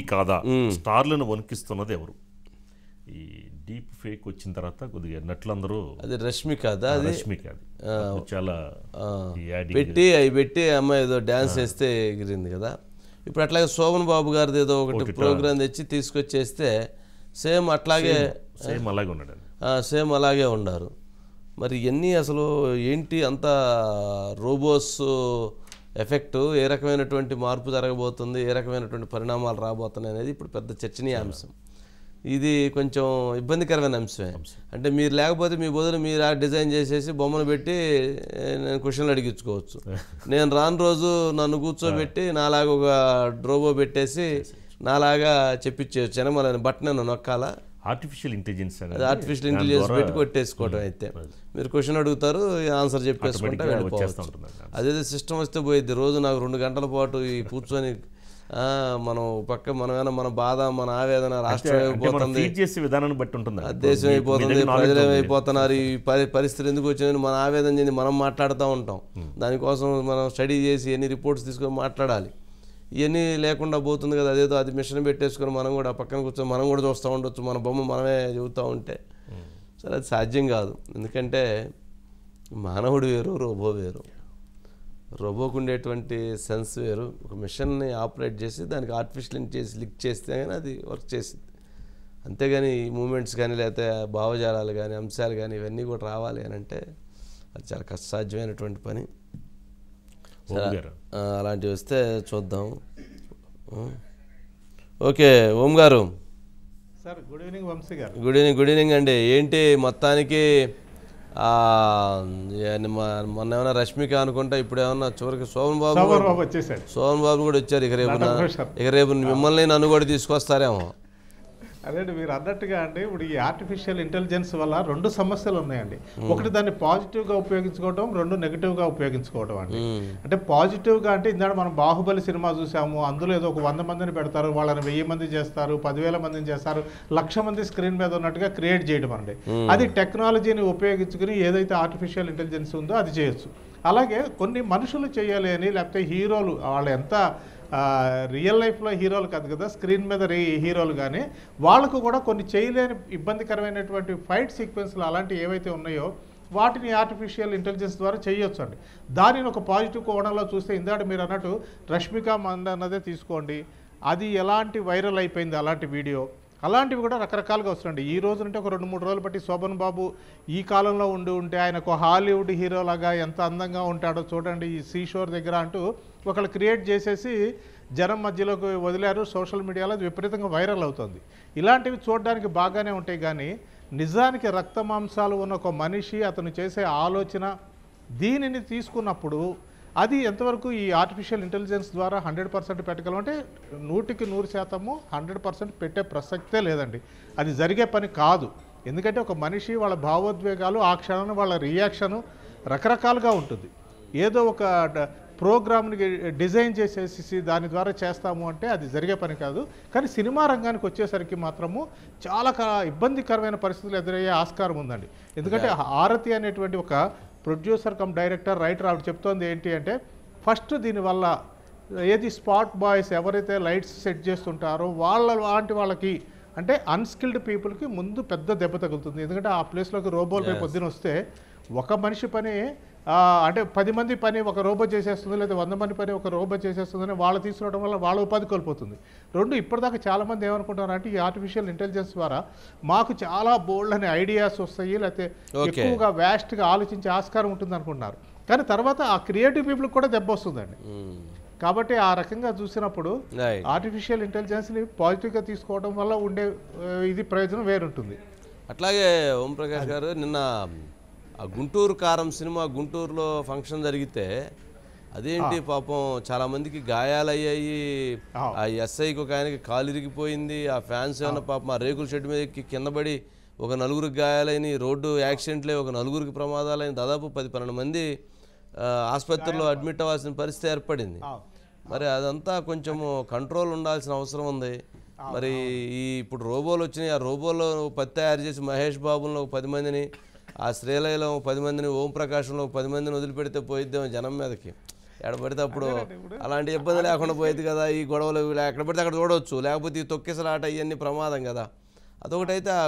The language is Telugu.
కాదా స్టార్లను వణికిస్తున్నది ఎవరు? ఈ డీప్ ఫేక్ వచ్చిన తర్వాత కొద్దిగా నటులందరూ అది రష్మి కాదా? అది రష్మి కాదు, చాలా పెట్టి అమ్మాయి ఏదో డ్యాన్స్ వేస్తే ఎగిరింది కదా. ఇప్పుడు అట్లాగే శోభన్ బాబు గారిది ఏదో ఒకటి ప్రోగ్రామ్ తెచ్చి తీసుకొచ్చేస్తే సేమ్ అట్లాగే ఉన్నాడు, సేమ్ అలాగే ఉన్నారు. మరి ఇవన్నీ అసలు ఏంటి అంత రోబోస్ ఎఫెక్ట్, ఏ రకమైనటువంటి మార్పు జరగబోతుంది, ఏ రకమైనటువంటి పరిణామాలు రాబోతున్నాయి అనేది ఇప్పుడు పెద్ద చర్చనీయాంశం. ఇది కొంచెం ఇబ్బందికరమైన అంశమే. అంటే మీరు లేకపోతే మీ బదులు మీరు డిజైన్ చేసేసి బొమ్మను పెట్టి నేను క్వశ్చన్లు అడిగించుకోవచ్చు. నేను రాను రోజు నన్ను కూర్చోబెట్టి నాలాగా ఒక డ్రోబో పెట్టేసి నాలాగా చెప్పించేయచ్చు అని మన బట్టన్ నన్ను నొక్కాలా? ఆర్టిఫిషియల్ ఇంటెలిజెన్స్ పెట్టి కొట్టేసుకోవడం. అయితే మీరు క్వశ్చన్ అడుగుతారు, ఆన్సర్ చెప్పేసుకుంటా వెళ్ళిపోవచ్చు. అదే సిస్టమ్ వస్తే పోయిద్ది. రోజు నాకు 2 గంటల పాటు ఈ కూర్చొని మనం పక్క మన బాధ, మన ఆవేదన, రాష్ట్రం అయిపోతుంది, విధానాన్ని బట్టి ఉంటుంది, దేశం అయిపోతుంది, ప్రజలు ఏమైపోతున్నారు, ఈ పరిస్థితులు ఎందుకు వచ్చిందని మన ఆవేదన చెంది మనం మాట్లాడుతూ ఉంటాం. దానికోసం మనం స్టడీ చేసి ఎన్ని రిపోర్ట్స్ తీసుకొని మాట్లాడాలి. ఇవన్నీ లేకుండా పోతుంది కదా. అదేదో అది మిషన్ పెట్టేసుకొని మనం కూడా పక్కన కూర్చొని మనం కూడా చూస్తూ ఉండొచ్చు, మన బొమ్మ మనమే చెబుతూ ఉంటే. సరే, అది సాధ్యం కాదు. ఎందుకంటే మానవుడు వేరు, రోబో వేరు. రోబోకు ఉండేటువంటి సెన్స్ వేరు. ఒక మిషన్ని ఆపరేట్ చేసి దానికి ఆర్టిఫిషియల్ ఇంటెలిజెన్స్ లిక్ చేస్తే కానీ అది వర్క్ చేసింది. అంతేగాని ఈ మూమెంట్స్ కానీ లేకపోతే భావజాలాలు కానీ అంశాలు కానీ ఇవన్నీ కూడా రావాలి అని అంటే అది చాలా కష్టసాధ్యమైనటువంటి పని. అలాంటివి వస్తే చూద్దాం. ఓకే, ఓం గారు. సార్, గుడ్ ఈవినింగ్ వంశీ గారు. గుడ్ ఈవినింగ్ అండి. ఏంటి మొత్తానికి మొన్న ఏమన్నా రష్మిక అనుకుంటా, ఇప్పుడు ఏమన్నా చివరికి శోభన్ బాబు వచ్చేసాడు. శోభన్ బాబు కూడా వచ్చారు. ఇక రేపు మిమ్మల్ని నన్ను కూడా తీసుకొస్తారేమో. అదే మీరు అన్నట్టుగా అండి, ఇప్పుడు ఈ ఆర్టిఫిషియల్ ఇంటెలిజెన్స్ వల్ల 2 సమస్యలు ఉన్నాయండి. ఒకటి దాన్ని పాజిటివ్గా ఉపయోగించుకోవడం, 2 నెగిటివ్గా ఉపయోగించుకోవడం అండి. అంటే పాజిటివ్గా అంటే ఇందాక మనం బాహుబలి సినిమా చూసాము. అందులో ఏదో ఒక 100 మందిని పెడతారు, వాళ్ళని 1000 మంది చేస్తారు, 10,000 మందిని చేస్తారు, 1,00,000 మంది స్క్రీన్ మీద ఉన్నట్టుగా క్రియేట్ చేయడం అండి. అది టెక్నాలజీని ఉపయోగించుకుని ఏదైతే ఆర్టిఫిషియల్ ఇంటెలిజెన్స్ ఉందో అది చేయొచ్చు. అలాగే కొన్ని మనుషులు చేయాలి అని, లేకపోతే హీరోలు వాళ్ళు ఎంత రియల్ లైఫ్లో హీరోలు కాదు కదా, స్క్రీన్ మీద హీరోలు కానీ వాళ్ళకు కూడా కొన్ని చేయలేని ఇబ్బందికరమైనటువంటి ఫైట్ సీక్వెన్స్లు అలాంటివి ఏవైతే ఉన్నాయో వాటిని ఆర్టిఫిషియల్ ఇంటెలిజెన్స్ ద్వారా చేయొచ్చు అండి. దానిని ఒక పాజిటివ్ కోణంలో చూస్తే ఇందాక మీరు అన్నట్టు రష్మిక మందన్ అన్నదే తీసుకోండి, అది ఎలాంటి వైరల్ అయిపోయింది అలాంటి వీడియో. అలాంటివి కూడా రకరకాలుగా వస్తుందండి. ఈ రోజు అంటే ఒక 2-3 రోజులు బట్టి శోభన్ బాబు ఈ కాలంలో ఉంటే ఆయనకు హాలీవుడ్ హీరోలాగా ఎంత అందంగా ఉంటాడో చూడండి ఈ సీషోర్ దగ్గర అంటూ ఒకళ్ళు క్రియేట్ చేసేసి జనం మధ్యలోకి వదిలారు. సోషల్ మీడియాలో అది విపరీతంగా వైరల్ అవుతుంది. ఇలాంటివి చూడడానికి బాగానే ఉంటాయి, కానీ నిజానికి రక్త మాంసాలు ఉన్న ఒక మనిషి, అతను చేసే ఆలోచన, దీనిని తీసుకున్నప్పుడు అది ఎంతవరకు ఈ ఆర్టిఫిషియల్ ఇంటెలిజెన్స్ ద్వారా 100% పెట్టగలం అంటే 100% 100% పెట్టే ప్రసక్తే లేదండి. అది జరిగే పని కాదు. ఎందుకంటే ఒక మనిషి వాళ్ళ భావోద్వేగాలు, ఆ క్షణాన్ని వాళ్ళ రియాక్షను రకరకాలుగా ఉంటుంది. ఏదో ఒక ప్రోగ్రామ్ని డిజైన్ చేసేసి దాని ద్వారా చేస్తాము అంటే అది జరిగే పని కాదు. కానీ సినిమా రంగానికి వచ్చేసరికి మాత్రము చాలా ఇబ్బందికరమైన పరిస్థితులు ఎదురయ్యే ఆస్కారం ఉందండి. ఎందుకంటే ఆరతి అనేటువంటి ఒక ప్రొడ్యూసర్ కమ్ డైరెక్టర్, రైటర్ ఆవిడ చెప్తోంది ఏంటి అంటే, ఫస్ట్ దీనివల్ల ఏది స్పాట్ బాయ్స్ ఎవరైతే లైట్స్ సెట్ చేస్తుంటారో వాళ్ళకి అంటే అన్స్కిల్డ్ పీపుల్కి ముందు పెద్ద దెబ్బ తగులుతుంది. ఎందుకంటే ఆ ప్లేస్లోకి రోబోలు రేపు పొద్దున వస్తే ఒక మనిషి పని అంటే 10 మంది పని ఒక రోబో చేసేస్తుంది, లేదా 100 మంది పని ఒక రోబో చేసేస్తుందని వాళ్ళు తీసుకురావడం వల్ల వాళ్ళ ఉపాధి కోల్పోతుంది. 2 ఇప్పటిదాకా చాలామంది ఏమనుకుంటారంటే ఈ ఆర్టిఫిషియల్ ఇంటెలిజెన్స్ ద్వారా మాకు చాలా బోల్డ్ అనే ఐడియాస్ వస్తాయి, లేకపోతే ఎక్కువగా వ్యాస్ట్గా ఆలోచించే ఆస్కారం ఉంటుంది అనుకుంటున్నారు. కానీ తర్వాత ఆ క్రియేటివ్ పీపుల్కి కూడా దెబ్బ వస్తుందండి. కాబట్టి ఆ రకంగా చూసినప్పుడు ఆర్టిఫిషియల్ ఇంటెలిజెన్స్ని పాజిటివ్గా తీసుకోవడం వల్ల ఉండే ఇది ప్రయోజనం వేరుంటుంది. అట్లాగే ఓంప్రకాష్ గారు, నిన్న ఆ గుంటూరు కారం సినిమా గుంటూరులో ఫంక్షన్ జరిగితే అదేంటి పాపం చాలామందికి గాయాలయ్యాయి. ఆ ఎస్ఐకి ఒక ఆయనకి కాలు ఇరిగిపోయింది. ఆ ఫ్యాన్స్ ఏమన్నా పాపం ఆ రేకుల షెడ్ మీద ఎక్కి కిందపడి ఒక 4గురికి గాయాలైన, రోడ్డు యాక్సిడెంట్లే ఒక 4గురికి ప్రమాదాలైన, దాదాపు 10-12 మంది ఆసుపత్రిలో అడ్మిట్ అవ్వాల్సిన పరిస్థితి ఏర్పడింది. మరి అదంతా కొంచెము కంట్రోల్ ఉండాల్సిన అవసరం ఉంది. మరి ఇప్పుడు రోబోలు వచ్చినాయి, ఆ రోబోలో 10 తయారు చేసి మహేష్ బాబులో 10 మందిని, ఆ శ్రీలయలో 10 మందిని, ఓం ప్రకాశంలో 10 మందిని వదిలిపెడితే పోయిద్దాం జనం మీదకి. ఎక్కడ పడితే అప్పుడు అలాంటి ఇబ్బంది లేకుండా పోయేది కదా. ఈ గొడవలు ఎక్కడ పడితే అక్కడ చూడవచ్చు, లేకపోతే ఈ తొక్కిసలాట ఇవన్నీ ప్రమాదం కదా. అదొకటైతే ఆ